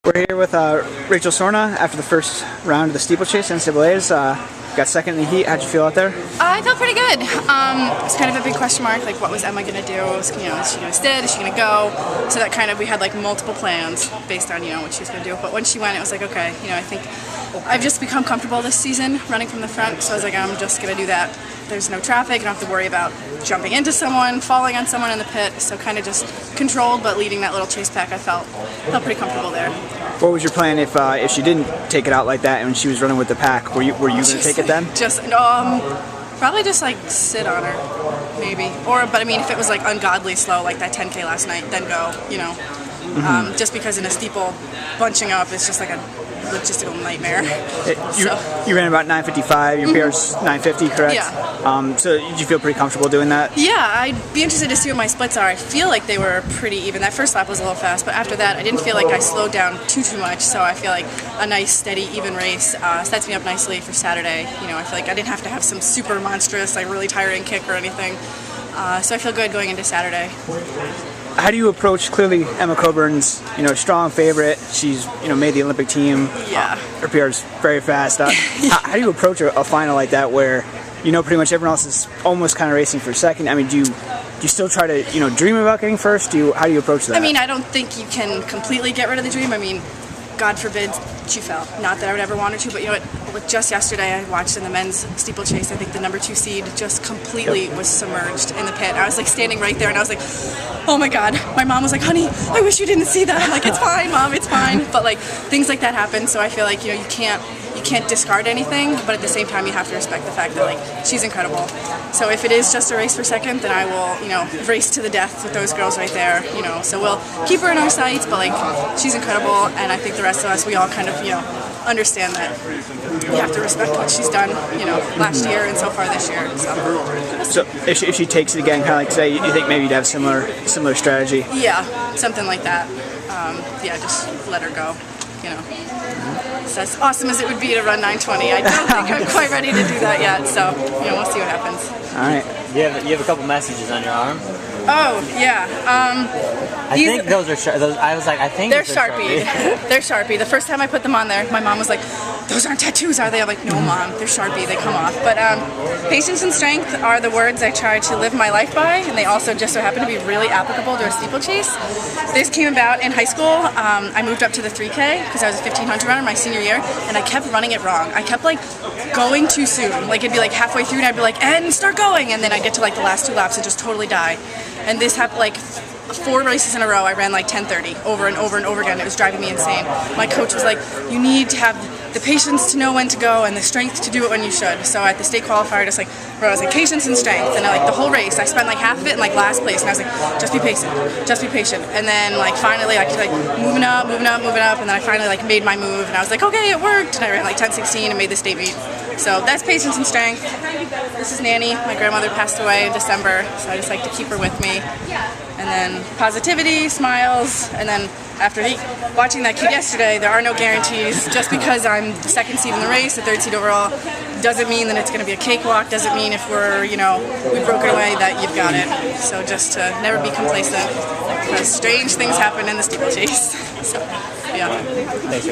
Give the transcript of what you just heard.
We're here with Rachel Sorna after the first round of the Steeplechase NCAAs. Got second in the heat. How'd you feel out there? I felt pretty good. It's kind of a big question mark, like what was Emma going to do? Is she going to sit? Is she going to go? So that kind of, we had like multiple plans based on, what she was going to do. But when she went, it was like, okay, I think I've just become comfortable this season running from the front. So I was like, I'm just going to do that. There's no traffic. I don't have to worry about jumping into someone, falling on someone in the pit. So kind of just controlled, but leading that little chase pack, I felt pretty comfortable there. What was your plan if she didn't take it out like that and she was running with the pack? Were you going to take it then? Probably just like sit on her, maybe. But I mean, if it was like ungodly slow, like that 10K last night, then go. Just because in a steeple, bunching up is just like a logistical nightmare. You ran about 9:55. Your PR's 9:50, correct? Yeah. So did you feel pretty comfortable doing that? Yeah, I'd be interested to see what my splits are. I feel like they were pretty even. That first lap was a little fast, but after that, I didn't feel like I slowed down too much. So I feel like a nice, steady, even race sets me up nicely for Saturday. I feel like I didn't have to have some super monstrous, like really tiring kick or anything. So I feel good going into Saturday. How do you approach, clearly Emma Coburn's, strong favorite. She's, made the Olympic team. Yeah. Her PR's very fast. How do you approach a final like that where, pretty much everyone else is almost kind of racing for second? I mean, do you still try to, dream about getting first? How do you approach that? I mean, I don't think you can completely get rid of the dream. I mean, God forbid she fell. Not that I would ever want her to, but just yesterday I watched in the men's steeplechase, I think the number 2 seed just completely was submerged in the pit. I was like standing right there and I was like, oh my God. My mom was like, honey, I wish you didn't see that. I'm like, it's fine, Mom, it's fine. But like things like that happen, so I feel like, you can't discard anything, but at the same time you have to respect the fact that like she's incredible. So if it is just a race for second, then I will, race to the death with those girls right there, So we'll keep her in our sights, but like she's incredible, and I think the rest of us, we all kind of, understand that you have to respect what she's done, last year and so far this year. So if she takes it again, kind of like today, you think maybe you'd have similar strategy? Yeah, something like that. Just let her go. So as awesome as it would be to run 9:20, I don't think I'm quite ready to do that yet. So we'll see what happens. All right. You have a couple messages on your arm. Oh yeah. I think those are I was like, I think they're Sharpie. They're Sharpie. The first time I put them on there, my mom was like, "Those aren't tattoos, are they?" I'm like, "No, Mom, they're Sharpie. They come off." But patience and strength are the words I try to live my life by, and they also just so happen to be really applicable to a steeplechase. This came about in high school. I moved up to the 3K because I was a 1500 runner my senior year, and I kept running it wrong. I kept like going too soon. Like it'd be like halfway through, and I'd be like, "And start going," and then I'd get to like the last 2 laps and just totally die. And this happened like 4 races in a row. I ran like 10:30 over and over and over again. It was driving me insane. My coach was like, you need to have the patience to know when to go and the strength to do it when you should. So at the state qualifier, I was like patience and strength, and like the whole race I spent like half of it in like last place, and I was like, just be patient. And then like finally I was like moving up, and then I finally like made my move, and I was like, okay, it worked, and I ran like 10:16 and made the state meet. So that's patience and strength. This is Nanny. My grandmother passed away in December, so I just like to keep her with me. And then positivity, smiles, and then after watching that kid yesterday, there are no guarantees. Just because I'm the 2nd seed in the race, the 3rd seed overall, doesn't mean that it's going to be a cakewalk, doesn't mean if we broke it away that you've got it. So just to never be complacent, because strange things happen in the steeplechase. So, yeah. Thanks,